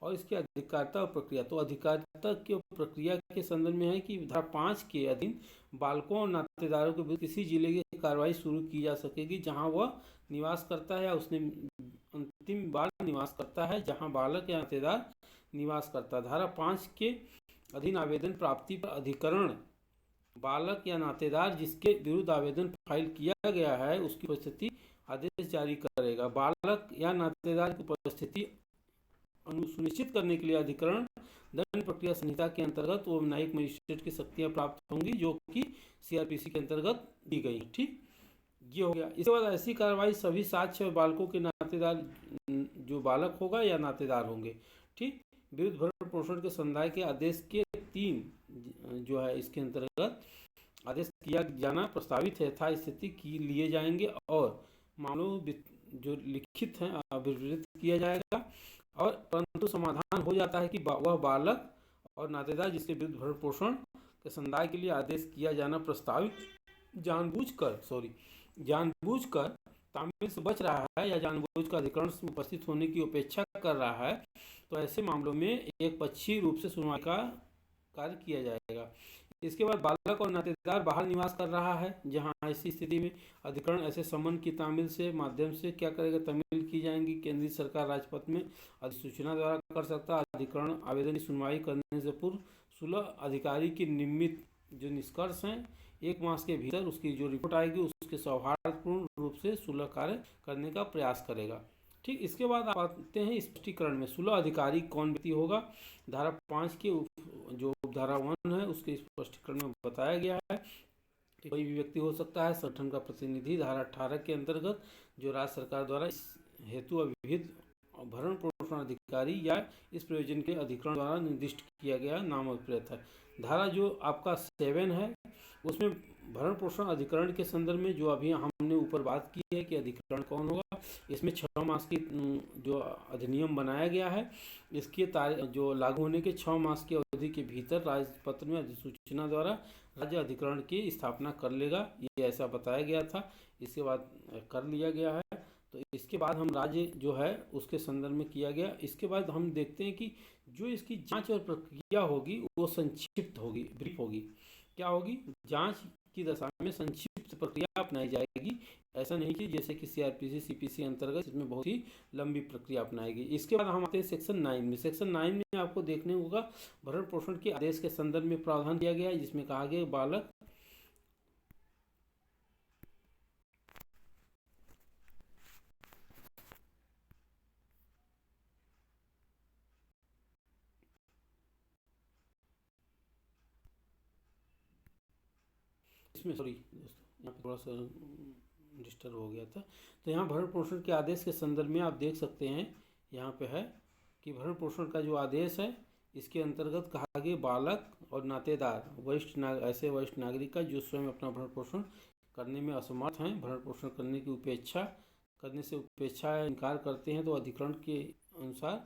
और इसकी अधिकारिता और प्रक्रिया। तो अधिकारिता की प्रक्रिया के संदर्भ में है कि धारा 5 के अधीन बालकों और नातेदारों के विरुद्ध किसी जिले की कार्रवाई शुरू की जा सकेगी जहां वह निवास करता है या उसने अंतिम बार निवास करता है, जहां बालक या नातेदार निवास करता है। धारा 5 के अधीन आवेदन प्राप्ति पर अधिकरण बालक या नातेदार जिसके विरुद्ध आवेदन फाइल किया गया है उसकी उपस्थिति आदेश जारी करेगा। बालक या नातेदार की उपस्थिति सुनिश्चित करने के लिए अधिकरण दंड प्रक्रिया संहिता के अंतर्गत वो न्यायिक मजिस्ट्रेट की शक्तियां प्राप्त होंगी जो कि सीआरपीसी के अंतर्गत दी गई। ठीक, ये हो गया। इसके बाद ऐसी कार्रवाई सभी साक्ष्य और बालकों के नातेदार जो बालक होगा या नातेदार होंगे, ठीक, विरुद्ध भरण पोषण के समुदाय के आदेश के 3 जो है इसके अंतर्गत आदेश किया जाना प्रस्तावित है था स्थिति की लिए जाएंगे और मामलों जो लिखित हैं अभिवृद्ध किया जाएगा। और परंतु समाधान हो जाता है कि वह बालक और नातेदार जिसके विरुद्ध भरण पोषण के समुदाय के लिए आदेश किया जाना प्रस्तावित जानबूझकर तामील से बच रहा है या जानबूझकर अधिकरण में उपस्थित होने की अपेक्षा कर रहा है, तो ऐसे मामलों में एक पक्षीय रूप से सुनवाई का कार्य किया जाएगा। इसके बाद बालक और नातेदार बाहर निवास कर रहा है, जहां ऐसी स्थिति में अधिकरण ऐसे समन की तामील से माध्यम से क्या करेगा, तामील की जाएंगी। केंद्रीय सरकार राजपथ में अधिसूचना द्वारा कर सकता है। अधिकरण आवेदन की सुनवाई करने से पूर्व सुलह अधिकारी की नियमित जो निष्कर्ष हैं 1 मास के भीतर उसकी जो रिपोर्ट आएगी उसके सौहार्दपूर्ण रूप से सुलह कार्य करने का प्रयास करेगा। ठीक, इसके बाद आप आते हैं स्पष्टीकरण में। सुलह अधिकारी कौन व्यक्ति होगा, धारा 5 के जो धारा 1 है उसके स्पष्टीकरण में बताया गया है कि कोई भी व्यक्ति हो सकता है, संगठन का प्रतिनिधि। धारा 18 के अंतर्गत जो राज्य सरकार द्वारा इस हेतु अविहित भरण पोषण अधिकारी या इस प्रयोजन के अधिकरण द्वारा निर्दिष्ट किया गया नाम अभिप्रेत है। धारा जो आपका 7 है उसमें भरण पोषण अधिकरण के संदर्भ में जो अभी हमने ऊपर बात की है कि अधिकरण कौन होगा, इसमें 6 मास की जो अधिनियम बनाया गया है इसके जो लागू होने के 6 मास की अवधि के भीतर राजपत्र में अधिसूचना द्वारा राज्य अधिकरण की स्थापना कर लेगा, ये ऐसा बताया गया था। इसके बाद कर लिया गया है। तो इसके बाद हम राज्य जो है उसके संदर्भ में किया गया। इसके बाद हम देखते हैं कि जो इसकी जांच और प्रक्रिया होगी वो संक्षिप्त होगी, ब्रीफ होगी। क्या होगी, जांच की दशा में संक्षिप्त प्रक्रिया अपनाई जाएगी। ऐसा नहीं कि जैसे कि सीआरपीसी सीपीसी अंतर्गत इसमें बहुत ही लंबी प्रक्रिया अपनाएगी। इसके बाद हम आते हैं सेक्शन 9 में। सेक्शन 9 में आपको देखने होगा भरण पोषण के आदेश के संदर्भ में प्रावधान किया गया है जिसमें कहा गया बालक इसमें सॉरी दोस्तों यहाँ पे थोड़ा सा डिस्टर्ब हो गया था। तो यहाँ भरण पोषण के आदेश के संदर्भ में आप देख सकते हैं यहाँ पे है कि भरण पोषण का जो आदेश है इसके अंतर्गत कहा गया बालक और नातेदार ऐसे वरिष्ठ नागरिक का जो स्वयं अपना भरण पोषण करने में असमर्थ हैं, भरण पोषण करने की करने से उपेक्षा या इनकार करते हैं, तो अधिकरण के अनुसार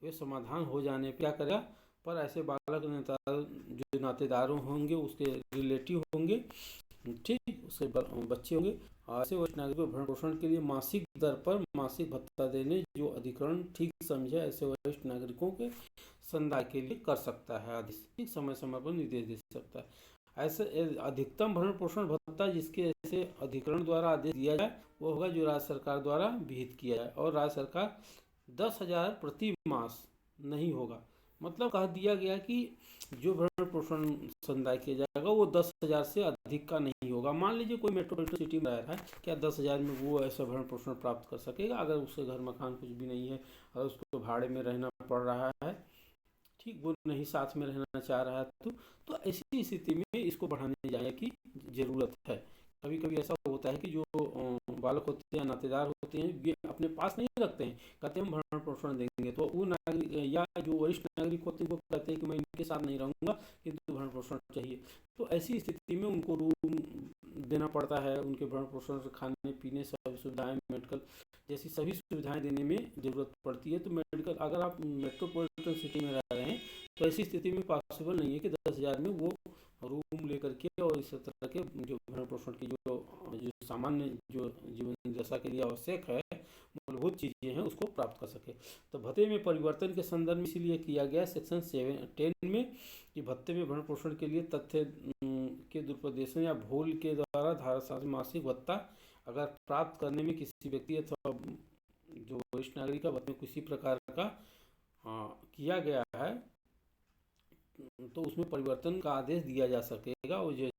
वे समाधान हो जाने पर क्या करेगा, पर ऐसे बालक नेता जो नातेदार होंगे, उसके रिलेटिव होंगे, ठीक, उसके बच्चे होंगे, ऐसे वरिष्ठ नागरिक को भरण पोषण के लिए मासिक दर पर मासिक भत्ता देने जो अधिकरण ठीक समझे ऐसे वरिष्ठ नागरिकों के समुदाय के लिए कर सकता है। आदेश समय समय पर निर्देश दे सकता है। ऐसे अधिकतम भरण पोषण भत्ता जिसके ऐसे अधिकरण द्वारा आदेश दिया जाए वो होगा जो राज्य सरकार द्वारा विहित किया जाए, और राज्य सरकार 10,000 प्रति मास नहीं होगा। मतलब कह दिया गया कि जो भरण पोषण समुदाय किया जाएगा वो 10,000 से अधिक का नहीं होगा। मान लीजिए कोई मेट्रोपॉलिटन सिटी में रह रहा है, क्या 10,000 में वो ऐसा भरण पोषण प्राप्त कर सकेगा? अगर उसके घर मकान कुछ भी नहीं है और उसको भाड़े में रहना पड़ रहा है, ठीक, वो नहीं साथ में रहना चाह रहा है, तो ऐसी स्थिति में इसको बढ़ाने जाने की ज़रूरत है। कभी कभी ऐसा होता है कि जो बालक होते हैं, नातेदार होते हैं, ये अपने पास नहीं रखते हैं, कहते हैं हम भरण पोषण देंगे, तो वो नागरिक या जो वरिष्ठ नागरिक होते हैं वो कहते हैं कि मैं इनके साथ नहीं रहूँगा, किंतु भरण पोषण चाहिए। तो ऐसी स्थिति में उनको रूम देना पड़ता है, उनके भरण पोषण से खाने पीने सभी सुविधाएं, मेडिकल जैसी सभी सुविधाएं देने में ज़रूरत पड़ती है। तो मेडिकल, अगर आप मेट्रोपॉलिटन सिटी में रह रहे हैं तो ऐसी स्थिति में पॉसिबल नहीं है कि 10,000 में वो रूम लेकर के और इस तरह के जो भरण पोषण की जो सामान्य जो जीवन दशा के लिए आवश्यक है, मूलभूत चीज़ें हैं, उसको प्राप्त कर सके। तो भत्ते में परिवर्तन के संदर्भ में इसीलिए किया गया सेक्शन 7-10 में कि भत्ते में भरण पोषण के लिए तथ्य के दुरुपदेशन या भूल के द्वारा धारा 7 मासिक भत्ता अगर प्राप्त करने में किसी व्यक्ति अथवा जो वरिष्ठ नागरिक का भत्ते में किसी प्रकार का किया गया है तो उसमें परिवर्तन का आदेश दिया जा सकेगा। और जो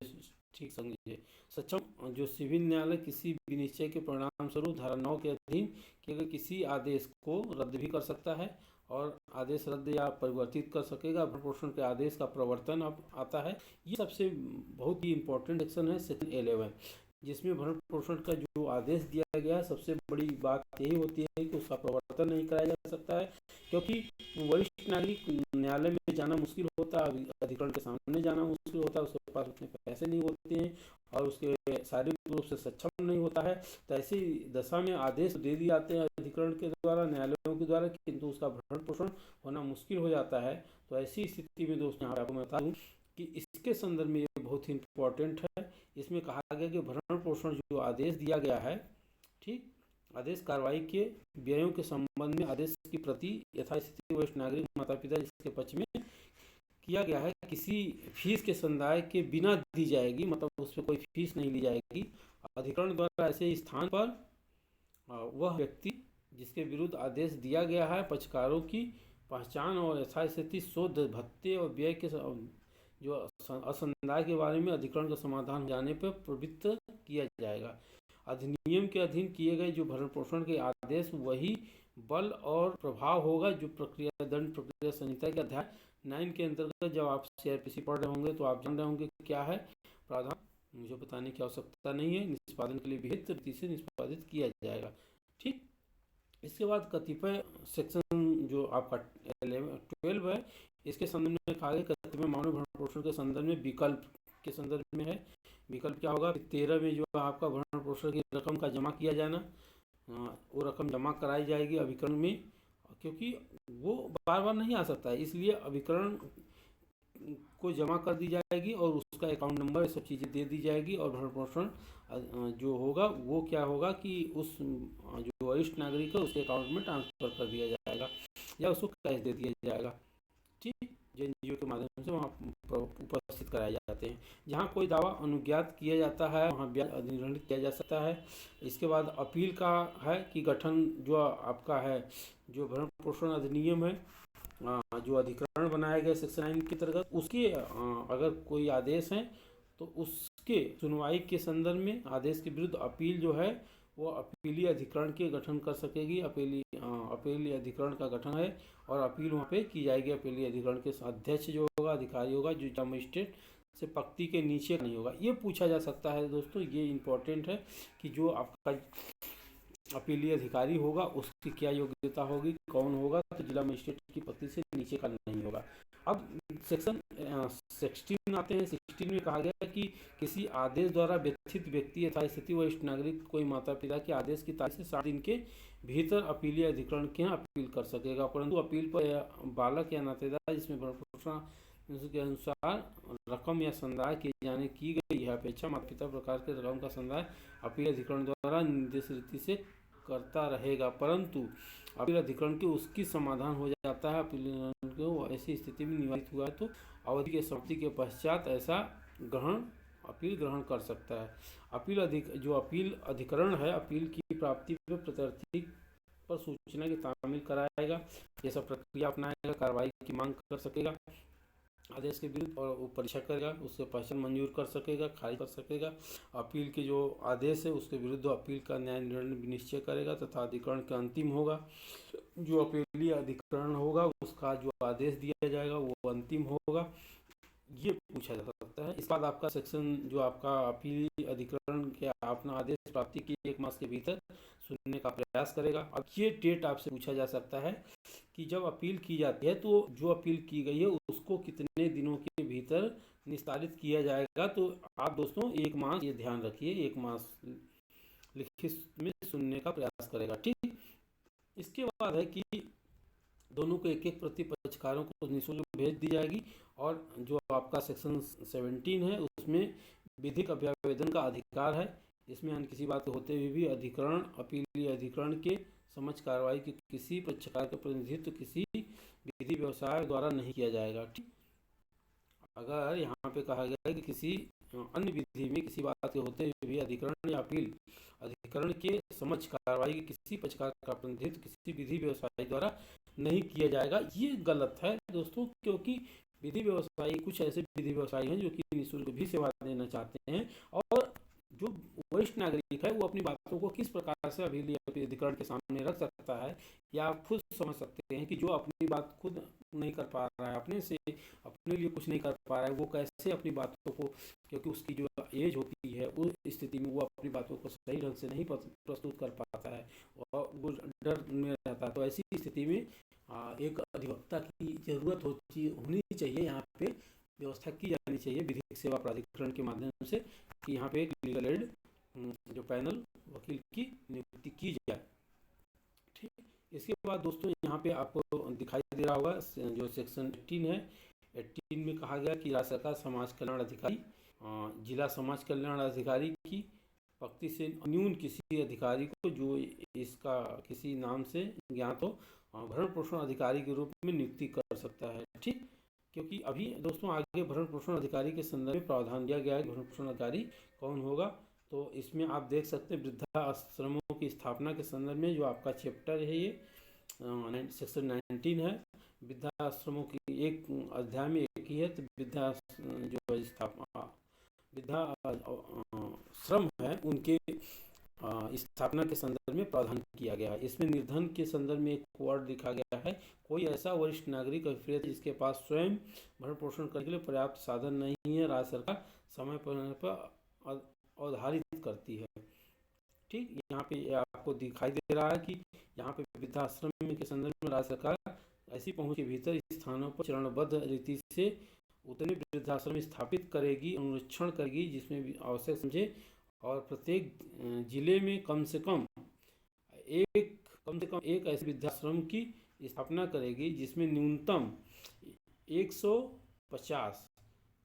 ठीक समझिए, सक्षम जो सिविल न्यायालय किसी विनिश्चय के परिणाम स्वरूप धारा 9 के अधीन किए गए किसी आदेश को रद्द भी कर सकता है और आदेश रद्द या परिवर्तित कर सकेगा। भरण पोषण के आदेश का प्रवर्तन अब आता है। ये सबसे बहुत ही इंपॉर्टेंट सेक्शन है, सेक्शन 11, जिसमें भरण पोषण का जो आदेश दिया गया है, सबसे बड़ी बात यही होती है कि उसका प्रवर्तन नहीं कराया जा सकता है, क्योंकि वरिष्ठ नागरिक न्यायालय में जाना मुश्किल होता है, अधिकरण के सामने जाना मुश्किल होता है, उसके पास उतने पैसे नहीं होते हैं और उसके शारीरिक रूप से सक्षम नहीं होता है। तो ऐसी दशा में आदेश दे दिए जाते हैं अधिकरण के द्वारा, न्यायालयों के द्वारा, किंतु उसका भरण पोषण होना मुश्किल हो जाता है। तो ऐसी स्थिति में दोस्त यहाँ आपको मैं बता दूँ कि इसके संदर्भ में ये बहुत ही इम्पोर्टेंट है। इसमें कहा गया कि भरण पोषण जो आदेश दिया गया है, ठीक, आदेश कार्रवाई के व्ययों के संबंध में आदेश की प्रति यथास्थिति वरिष्ठ नागरिक माता पिता जिसके पक्ष में किया गया है किसी फीस के समुदाय के बिना दी जाएगी, मतलब उस पर कोई फीस नहीं ली जाएगी। अधिकरण द्वारा ऐसे स्थान पर वह व्यक्ति जिसके विरुद्ध आदेश दिया गया है पक्षकारों की पहचान और यथास्थिति शोध भत्ते और व्यय के जो असंदाय के बारे में अधिकरण का समाधान हो जाने पर प्रवृत्त किया जाएगा। अधिनियम के अधीन किए गए जो भरण पोषण के आदेश वही बल और प्रभाव होगा जो प्रक्रिया दंड प्रक्रिया संहिता के अध्याय 9 के अंतर्गत, जब आप CRPC पढ़ रहे होंगे तो आप जान रहे होंगे क्या है प्रावधान, मुझे बताने की आवश्यकता नहीं है, निष्पादन के लिए विहित रीति से निष्पादित किया जाएगा। ठीक, इसके बाद कतिपय सेक्शन जो आपका 12 है, इसके संदर्भ में कहा गया कतिपय मामलों भरण पोषण के संदर्भ में विकल्प के संदर्भ में है। विकल्प क्या होगा? 13 में जो आपका भरण पोषण की रकम का जमा किया जाना, वो रकम जमा कराई जाएगी अभिकरण में, क्योंकि वो बार बार नहीं आ सकता है, इसलिए अभिकरण को जमा कर दी जाएगी और उसका अकाउंट नंबर ये सब चीज़ें दे दी जाएगी। और भरण पोषण जो होगा वो क्या होगा कि उस जो वरिष्ठ नागरिक है उसके अकाउंट में ट्रांसफ़र कर दिया जाएगा या उसको कैश दे दिया जाएगा। ठीक, NGO के माध्यम से वहाँ उपस्थित कराए जाते हैं। जहाँ कोई दावा अनुज्ञात किया जाता है वहाँ ब्याज अधिनिर्णित किया जा सकता है। इसके बाद अपील का है कि गठन जो आपका है जो भरण पोषण अधिनियम है जो अधिकरण बनाया गया सेक्शन 9 के अंतर्गत, उसके अगर कोई आदेश है तो उसके सुनवाई के संदर्भ में आदेश के विरुद्ध अपील जो है वो अपीलीय अधिकरण के गठन कर सकेगी। अपीलीय अधिकरण का गठन है और अपील वहाँ पे की जाएगी। अपीलीय अधिकरण के अध्यक्ष जो होगा अधिकारी होगा जो मजिस्ट्रेट से पक्ति के नीचे नहीं होगा। ये पूछा जा सकता है दोस्तों, ये इम्पोर्टेंट है कि जो आपका अपीलीय अधिकारी होगा उसकी क्या योग्यता होगी, कौन होगा, तो जिला मजिस्ट्रेट की पक्ति से नीचे का नहीं होगा। अब सेक्शन 16 आते हैं। 16 में कहा गया कि किसी आदेश द्वारा व्यथित व्यक्ति यथास्थिति वरिष्ठ नागरिक कोई माता पिता के आदेश की तारीख से 7 दिन के भीतर अपीलीय अधिकरण के यहाँ अपील कर सकेगा, परंतु अपील पर बालक या नातेदार जिसमें भरण पोषण घोषणा के अनुसार रकम या संदाय किए जाने की गई है अपेक्षा माता पिता प्रकार के रकम का संदाय अपील अधिकरण द्वारा निर्देश रीति से करता रहेगा, परंतु अपील अधिकरण के उसकी समाधान हो जाता है। अपील को ऐसी स्थिति में निवारित हुआ तो अवधि के समाप्ति के पश्चात ऐसा अपील ग्रहण कर सकता है। जो अपील अधिकरण है अपील की प्राप्ति पर प्रत्यर्थी पर सूचना की तामील कराएगा, ये सब प्रक्रिया अपनाएगा, कार्रवाई की मांग कर सकेगा, आदेश के विरुद्ध और वो परीक्षा करेगा, उससे पहचान मंजूर कर सकेगा, खारिज कर सकेगा, अपील के जो आदेश है उसके विरुद्ध अपील का न्याय निर्णय निश्चय करेगा तथा अधिकरण का अंतिम होगा। जो अपीलीय अधिकरण होगा उसका जो आदेश दिया जाएगा वो अंतिम होगा, ये पूछा जा सकता है। इसके बाद आपका सेक्शन जो आपका अपील अधिकरण के अपना आदेश प्राप्ति की 1 मास के भीतर सुनने का प्रयास करेगा। अब ये डेट आपसे पूछा जा सकता है कि जब अपील की जाती है तो जो अपील की गई है उसको कितने दिनों के भीतर निस्तारित किया जाएगा। तो आप दोस्तों 1 मास, ये ध्यान रखिए, 1 मास लिखित में सुनने का प्रयास करेगा। ठीक, इसके बाद है कि दोनों को एक प्रति पक्षकारों को निःशुल्क भेज दी जाएगी। और जो आपका सेक्शन 17 है उसमें विधिक अभ्यावेदन का अधिकार है। इसमें अन्य किसी बात होते हुए भी अधिकरण अपीलीय अधिकरण के समक्ष कार्रवाई के किसी पक्षकार का प्रतिनिधित्व किसी विधि व्यवसाय द्वारा नहीं किया जाएगा। ठीक, अगर यहाँ पे कहा गया है कि किसी अन्य विधि में किसी बात के होते हुए भी अधिकरण या अपील अधिकरण के समक्ष कार्रवाई के किसी पक्षकार का प्रतिनिधित्व किसी विधि व्यवसायी द्वारा नहीं किया जाएगा, ये गलत है दोस्तों, क्योंकि विधि व्यवसायी कुछ ऐसे विधि व्यवसायी हैं जो कि निःशुल्क भी सेवा देना चाहते हैं और जो वरिष्ठ नागरिक है वो अपनी बातों को किस प्रकार से अपीलीय अधिकरण के सामने रख सकता है, या आप खुद समझ सकते हैं कि जो अपनी बात खुद नहीं कर पा रहा है, अपने लिए कुछ नहीं कर पा रहा है, वो कैसे अपनी बातों को, क्योंकि उसकी जो एज होती है उस स्थिति में वो अपनी बातों को सही ढंग से नहीं प्रस्तुत कर पाता है और वो डर में रहता है। तो ऐसी स्थिति में एक अधिवक्ता की जरूरत होनी चाहिए, यहाँ पे व्यवस्था की जानी चाहिए विधिक सेवा प्राधिकरण के माध्यम से कि यहाँ पे एक लीगल एड जो पैनल वकील की नियुक्ति की जाए। ठीक, इसके बाद दोस्तों यहाँ पे आपको दिखाई दे रहा होगा जो सेक्शन 18 है, 18 में कहा गया कि राज्य सरकार समाज कल्याण अधिकारी जिला समाज कल्याण अधिकारी की पक्ति से न्यून किसी अधिकारी को जो इसका किसी नाम से ज्ञात हो भरण पोषण अधिकारी के रूप में नियुक्ति कर सकता है। ठीक, क्योंकि अभी दोस्तों आगे भरण पोषण अधिकारी के संदर्भ में प्रावधान दिया गया है भरण पोषण अधिकारी कौन होगा। तो इसमें आप देख सकते हैं वृद्धाश्रमों की स्थापना के संदर्भ में जो आपका चैप्टर है ये सेक्शन 19 है। वृद्धाश्रमों की एक अध्याय में एक ही है, तो जो स्थापना वृद्धाश्रम है उनके स्थापना के संदर्भ में प्रावधान किया गया है। इसमें निर्धन के संदर्भ में एक वर्ड लिखा गया है, कोई ऐसा वरिष्ठ नागरिक अभिप्रेत जिसके पास स्वयं भरण पोषण करने के लिए पर्याप्त साधन नहीं है, राज्य सरकार समय पर अवधारित करती है। ठीक, यहाँ पे आपको दिखाई दे रहा है कि यहाँ पे वृद्धाश्रम के संदर्भ में राज्य सरकार ऐसी पहुँच के भीतर स्थानों पर चरणबद्ध रीति से उतने वृद्धाश्रम स्थापित करेगी, अनुरक्षण करेगी जिसमें भी आवश्यक समझे और प्रत्येक जिले में कम से कम एक ऐसे वृद्धाश्रम की स्थापना करेगी जिसमें न्यूनतम 150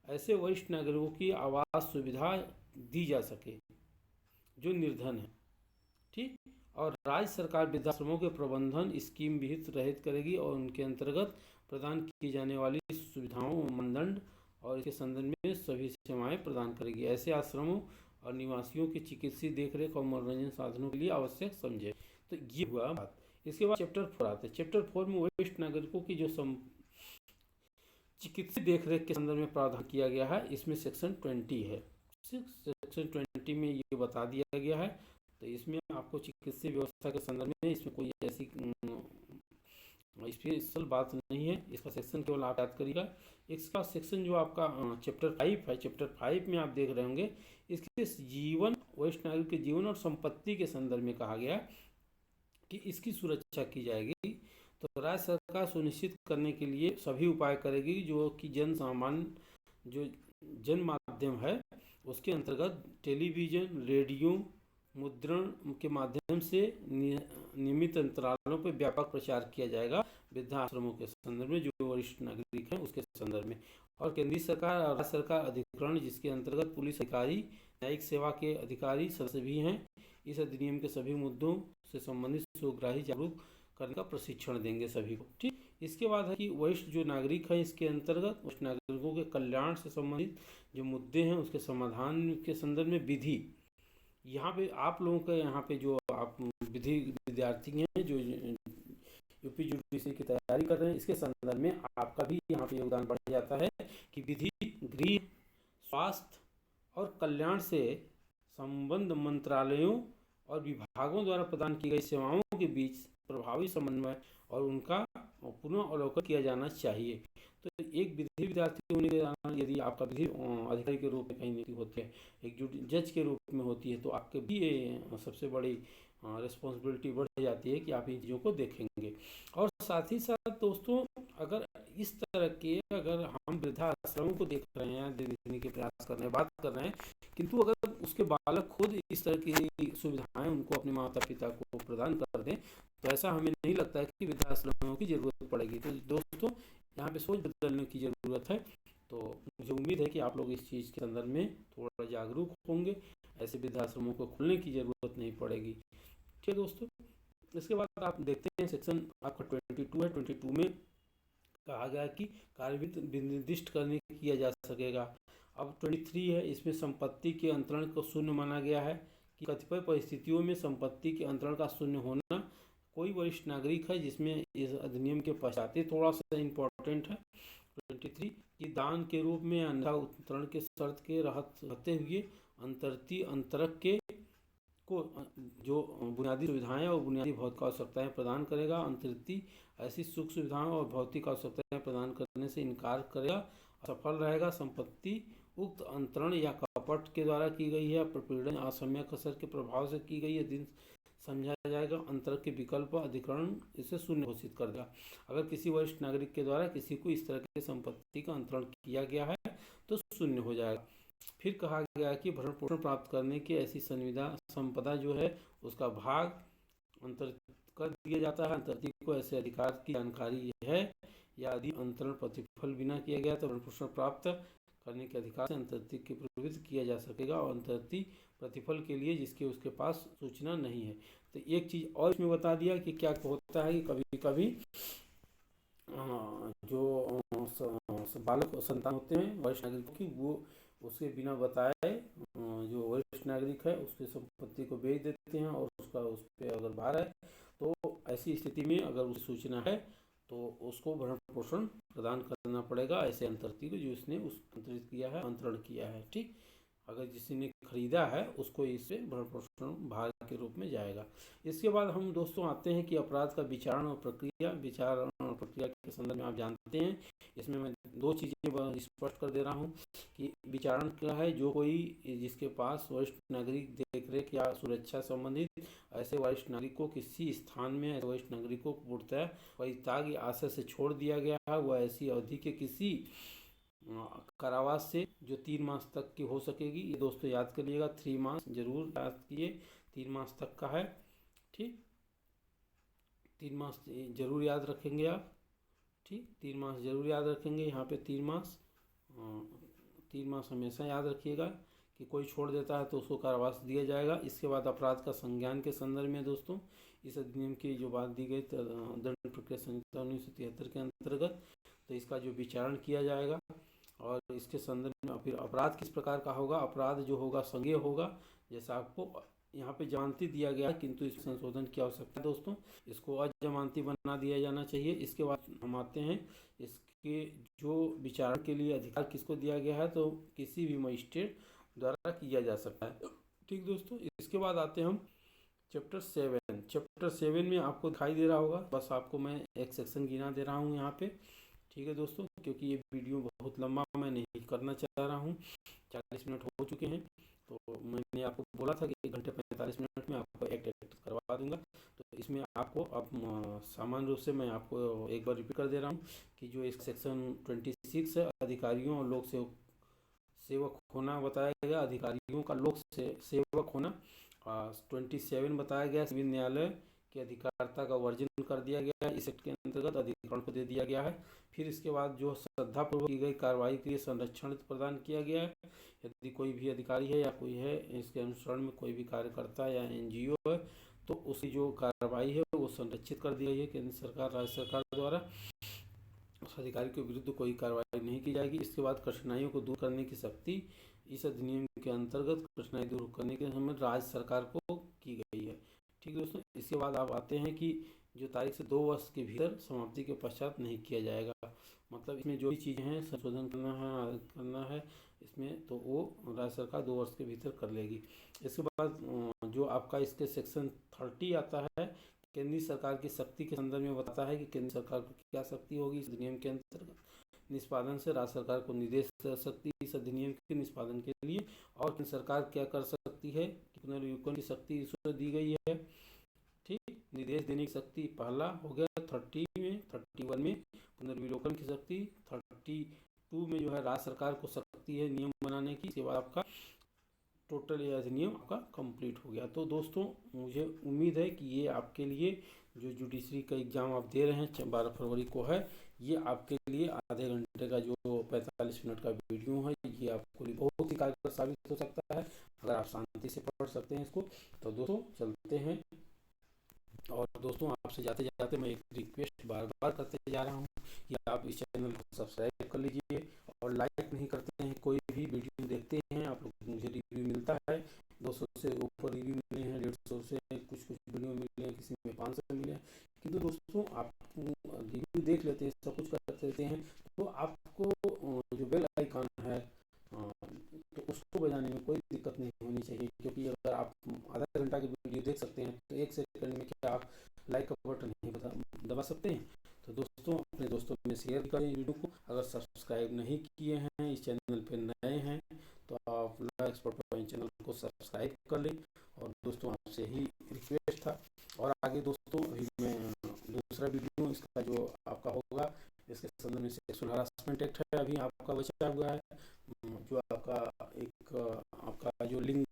ऐसे वरिष्ठ नागरिकों की आवास सुविधा दी जा सके जो निर्धन है। ठीक, और राज्य सरकार वृद्धाश्रमों के प्रबंधन स्कीम विहित रहित करेगी और उनके अंतर्गत प्रदान की जाने वाली सुविधाओं मानदंड और इसके संदर्भ में सभी सेवाएं प्रदान करेगी। ऐसे आश्रमों और निवासियों की चिकित्सीय देखरेख और मनोरंजन साधनों के लिए आवश्यक समझे। तो ये हुआ बात। इसके बाद चैप्टर 4 आते हैं। चैप्टर 4 में वरिष्ठ नागरिकों की जो चिकित्सीय देखरेख के संदर्भ में प्रावधान किया गया है, इसमें सेक्शन 20 है। सेक्शन 20 में ये बता दिया गया है। तो इसमें आपको चिकित्सीय व्यवस्था के संदर्भ में इसमें कोई ऐसी स्पेशल बात नहीं है, इसका सेक्शन केवल आप याद करिएगा। इसका सेक्शन जो आपका चैप्टर 5 है, चैप्टर 5 में आप देख रहे होंगे इसके जीवन वरिष्ठ नागरिक के जीवन और संपत्ति के संदर्भ में कहा गया कि इसकी सुरक्षा की जाएगी। तो राज्य सरकार सुनिश्चित करने के लिए सभी उपाय करेगी जो कि जन सामान्य जो जन माध्यम है उसके अंतर्गत टेलीविज़न, रेडियो, मुद्रण के माध्यम से नियमित अंतरालों पर व्यापक प्रचार किया जाएगा वृद्धाश्रमों के संदर्भ में, जो वरिष्ठ नागरिक हैं उसके संदर्भ में। और केंद्रीय सरकार और राज्य सरकार अधिकरण, जिसके अंतर्गत पुलिस अधिकारी, न्यायिक सेवा के अधिकारी सदस्य भी हैं, इस अधिनियम के सभी मुद्दों से संबंधित स्वग्राही जागरूक करने का प्रशिक्षण देंगे सभी को। ठीक, इसके बाद है कि वरिष्ठ जो नागरिक हैं, इसके अंतर्गत वरिष्ठ नागरिकों के कल्याण से संबंधित जो मुद्दे हैं उसके समाधान के संदर्भ में विधि, यहाँ पे आप लोगों का, यहाँ पे जो आप विधि विद्यार्थी हैं जो यूपी यूपीएससी की तैयारी कर रहे हैं, इसके संदर्भ में आपका भी यहाँ पे योगदान बढ़ जाता है कि विधि, गृह, स्वास्थ्य और कल्याण से संबद्ध मंत्रालयों और विभागों द्वारा प्रदान की गई सेवाओं के बीच प्रभावी समन्वय और उनका पुनः अवलोकन किया जाना चाहिए। तो एक विधि विद्यार्थी होने के कारण यदि आपका विधि अधिकारी के रूप में कहीं नियुक्ति होती है, एक जो जज के रूप में होती है, तो आपके भी सबसे बड़ी रिस्पॉन्सिबिलिटी बढ़ जाती है कि आप इन चीज़ों को देखेंगे। और साथ ही साथ दोस्तों, अगर इस तरह के, अगर हम वृद्धाश्रमों को देख रहे हैं, देखने के प्रयास कर रहे हैं, बात कर रहे हैं, किंतु अगर उसके बालक खुद इस तरह की सुविधाएं उनको अपने माता पिता को प्रदान कर दें, तो ऐसा हमें नहीं लगता है कि वृद्धाश्रमों की ज़रूरत पड़ेगी। तो दोस्तों, यहाँ पे सोच बदलने की ज़रूरत है। तो मुझे उम्मीद है कि आप लोग इस चीज़ के संदर्भ में थोड़ा जागरूक होंगे, ऐसे वृद्धाश्रमों को खोलने की ज़रूरत नहीं पड़ेगी। ठीक है दोस्तों, इसके बाद आप देखते हैं सेक्शन आपका 22 है। 22 में कहा गया कि कार्य निर्दिष्ट करने किया जा सकेगा। अब 23 है, इसमें संपत्ति के अंतरण को शून्य माना गया है कि कतिपय परिस्थितियों में संपत्ति के अंतरण का शून्य होना कोई वरिष्ठ नागरिक है, जिसमें इस अधिनियम के पश्चात थोड़ा सा इम्पोर्टेंट है 23 कि दान के रूप में अन्यथा उत्तरण के शर्त के रहते हुए अंतर्ती अंतरक के को जो बुनियादी सुविधाएं और बुनियादी भौतिक आवश्यकताएं प्रदान करेगा, अंतर्ती ऐसी सुख सुविधाओं और भौतिक आवश्यकताएं प्रदान करने से इनकार करेगा, असफल रहेगा। संपत्ति उक्त अंतरण या कपट के द्वारा की गई है, प्रपीड़न असम्यक असर के प्रभाव से की गई है, दिन समझा जाएगा। अंतर के विकल्प अधिकरण इसे शून्य घोषित कर देगा। अगर किसी वरिष्ठ नागरिक के द्वारा किसी को इस तरह की संपत्ति का अंतरण किया गया है तो शून्य हो जाएगा। फिर कहा गया कि भरण पोषण प्राप्त करने की ऐसी संपदा जो है उसका भाग अंतर कर दिया जाता है। अंतर्ती को ऐसे अधिकार की जानकारी है या यदि अंतरण प्रतिफल बिना किया गया तो भरण पोषण प्राप्त करने के अधिकार से अंतर्ती के प्रवृत्त किया जा सकेगा, और अंतर्ती प्रतिफल के लिए जिसके उसके पास सूचना नहीं है। तो एक चीज़ और इसमें बता दिया कि क्या होता है कि कभी कभी जो बालक संतान होते हैं वरिष्ठ नागरिकों की, वो उसके बिना बताए जो वरिष्ठ नागरिक है उसकी संपत्ति को बेच देते हैं, और उसका उस पर अगर भार है तो ऐसी स्थिति में अगर उसकी सूचना है तो उसको भरण पोषण प्रदान करना पड़ेगा ऐसे अंतर्ती को जो उसने उस अंतरित किया है, अंतरण किया है। ठीक, अगर किसी ने खरीदा है उसको इससे भरण पोषण भार के रूप में जाएगा। इसके बाद हम दोस्तों आते हैं कि अपराध का विचारण और प्रक्रिया। विचारण और प्रक्रिया के संदर्भ में आप जानते हैं, इसमें मैं दो चीज़ें स्पष्ट कर दे रहा हूँ कि विचारण क्या है। जो कोई जिसके पास वरिष्ठ नागरिक देखरेख या सुरक्षा संबंधित ऐसे वरिष्ठ नागरिक को किसी स्थान में वरिष्ठ नागरिकों को पूर्णतः परित्याग या आश्रय से छोड़ दिया गया है, वह ऐसी अवधि के किसी कारावास से जो 3 मास तक की हो सकेगी। ये दोस्तों याद करिएगा, 3 मास जरूर याद किए, 3 मास तक का है। ठीक, 3 मास जरूर याद रखेंगे आप। ठीक, 3 मास जरूर याद रखेंगे। यहाँ पे 3 मास 3 मास हमेशा याद रखिएगा कि कोई छोड़ देता है तो उसको कारावास दिया जाएगा। इसके बाद अपराध का संज्ञान के संदर्भ में दोस्तों इस अधिनियम की जो बात दी गई दंड प्रक्रिया संहिता 1973 के अंतर्गत, तो इसका जो विचारण किया जाएगा और इसके संदर्भ में फिर अपराध किस प्रकार का होगा। अपराध जो होगा संज्ञेय होगा, जैसा आपको यहाँ पे जमानती दिया गया, किंतु इस संशोधन की आवश्यकता है दोस्तों, इसको अजमानती बना दिया जाना चाहिए। इसके बाद हम आते हैं इसके जो विचारण के लिए अधिकार किसको दिया गया है, तो किसी भी मजिस्ट्रेट द्वारा किया जा सकता है। ठीक दोस्तों, इसके बाद आते हैं हम चैप्टर 7। चैप्टर 7 में आपको दिखाई दे रहा होगा, बस आपको मैं एक सेक्शन गिना दे रहा हूँ यहाँ पे। ठीक है दोस्तों, क्योंकि ये वीडियो बहुत लंबा मैं नहीं करना चाह रहा हूँ, 40 मिनट हो चुके हैं, तो मैंने आपको बोला था कि 1 घंटे 45 मिनट में आपको एक करवा दूंगा। तो इसमें आपको अब सामान्य रूप से मैं आपको एक बार रिपीट कर दे रहा हूँ कि जो इस सेक्शन 26 है, अधिकारियों और लोक सेवक होना बताया गया। अधिकारियों का लोक सेवक होना, 27 बताया गया, सभी न्यायालय की अधिकारिता का वर्जन कर दिया गया है, इस एक्ट के अंतर्गत अधिकरण को दे दिया गया है। फिर इसके बाद जो श्रद्धापूर्वक की गई कार्रवाई के लिए संरक्षण प्रदान किया गया है। यदि कोई भी अधिकारी है या कोई है इसके अनुसरण में कोई भी कार्य करता है या एनजीओ है, तो उसकी जो कार्रवाई है वो संरक्षित कर दी गई है केंद्र सरकार राज्य सरकार द्वारा। उस अधिकारी के विरुद्ध कोई कार्रवाई नहीं की जाएगी। इसके बाद कठिनाइयों को दूर करने की शक्ति इस अधिनियम के अंतर्गत कठिनाई दूर करने के समय राज्य सरकार को की गई है। ठीक है दोस्तों, इसके बाद आप आते हैं कि जो तारीख से 2 वर्ष के भीतर समाप्ति के पश्चात नहीं किया जाएगा। मतलब इसमें जो भी चीज़ें हैं संशोधन करना है इसमें, तो वो राज्य सरकार 2 वर्ष के भीतर कर लेगी। इसके बाद जो आपका इसके सेक्शन 30 आता है, केंद्रीय सरकार की शक्ति के संदर्भ में बताता है कि केंद्र सरकार को क्या शक्ति होगी इस अधिनियम के अंतर्गत। निष्पादन से राज्य सरकार को निर्देश दे सकती है इस अधिनियम के निष्पादन के लिए। और केंद्र सरकार क्या कर सकती है कि पुनर्विलोकन की शक्ति इसको दी गई है। ठीक, निर्देश देने की शक्ति पहला हो गया 30 में, 31 में पुनर्विलोकन की शक्ति, 32 में जो है राज्य सरकार को शक्ति है नियम बनाने की। इसके बाद आपका टोटल ये अधिनियम आपका कंप्लीट हो गया। तो दोस्तों मुझे उम्मीद है कि ये आपके लिए जो जुडिशरी का एग्ज़ाम आप दे रहे हैं 12 फरवरी को है, ये आपके लिए आधे घंटे का जो 45 मिनट का वीडियो है ये आपको लिए बहुत ही कारगर साबित हो सकता है अगर आप शांति से पढ़ सकते हैं इसको। तो दोस्तों चलते हैं। और दोस्तों आपसे जाते जाते मैं एक रिक्वेस्ट बार बार करते जा रहा हूँ कि आप इस चैनल को सब्सक्राइब कर लीजिए और लाइक नहीं करते हैं। कोई भी वीडियो देखते हैं आप लोग, मुझे रिव्यू मिलता है 200 से ऊपर रिव्यू मिले हैं, 150 से कुछ वीडियो मिले हैं, किसी में 500 मिले हैं। किंतु दोस्तों आप रिव्यू देख लेते हैं, सब कुछ कर लेते हैं, तो आपको जो बेल आइकन है तो उसको बजाने में कोई दिक्कत नहीं होनी चाहिए। क्योंकि अगर आप आधा घंटा की वीडियो देख सकते हैं तो 1 सेकंड में क्या आप लाइक का बटन नहीं दबा सकते हैं। तो दोस्तों अपने दोस्तों में शेयर करें वीडियो को। अगर सब्सक्राइब नहीं किए हैं, इस चैनल पे नए हैं, तो आप लॉ एक्सपर्ट पॉइंट चैनल को सब्सक्राइब कर लें। और दोस्तों आपसे ही रिक्वेस्ट था। और आगे दोस्तों अभी मैं दूसरा वीडियो इसका जो आपका होगा इसके संदर्भ में सेक्सुअल हरासमेंट एक्ट है अभी आपका बचा हुआ है, जो आपका एक आपका जो लिंग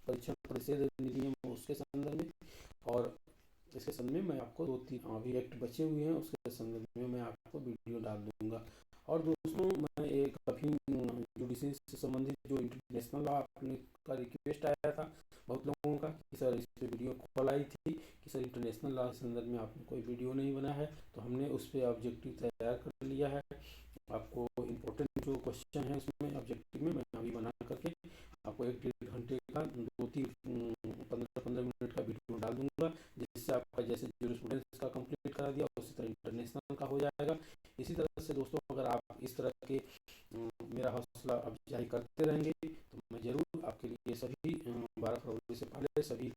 परीक्षण परिषद अधिनियम उसके संदर्भ में, और इसके संदर्भ में मैं आपको 2-3 अभी एक्ट बचे हुए हैं उसके संदर्भ में मैं आपको वीडियो डाल दूंगा। और दोस्तों मैं एक अभी जुडिशरी से संबंधित जो इंटरनेशनल लॉ का रिक्वेस्ट आया था बहुत लोगों का कि सर इस पर वीडियो कॉल आई थी कि सर इंटरनेशनल लॉ के संदर्भ में आपने कोई वीडियो नहीं बना है, तो हमने उस पर ऑब्जेक्टिव तैयार कर लिया है। आपको इम्पोर्टेंट जो क्वेश्चन है उसमें ऑब्जेक्टिव में मैं अभी बना करके आपको 1-1.5 घंटे का 15 मिनट का वीडियो डाल दूंगा, जिससे आपका जैसे जूरिस्प्रूडेंस का कंप्लीट करा दिया उसी तरह इंटरनेशनल का हो जाएगा। इसी तरह से दोस्तों अगर आप इस तरह के मेरा हौसला अफजाई करते रहेंगे तो मैं ज़रूर आपके लिए सभी 12 फरवरी से पहले सभी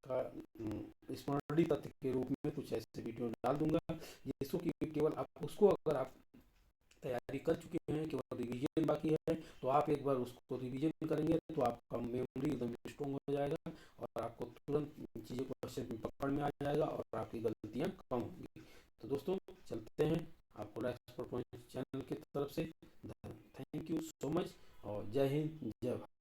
का स्मरणीय तथ्य के रूप में कुछ ऐसे वीडियो डाल दूंगा जिसको कि केवल आप उसको अगर आप तैयारी कर चुके हैं, केवल रिवीजन बाकी है, तो आप एक बार उसको रिवीजन करेंगे तो आपका मेमोरी एकदम स्ट्रॉन्ग हो जाएगा और आपको तुरंत चीज़ें क्वेश्चन पकड़ में आ जाएगा और आपकी गलतियाँ कम होंगी। तो दोस्तों चलते हैं। आपको लॉ एक्सपर्ट पॉइंट चैनल की तरफ से थैंक यू सो मच और जय हिंद जय भारत।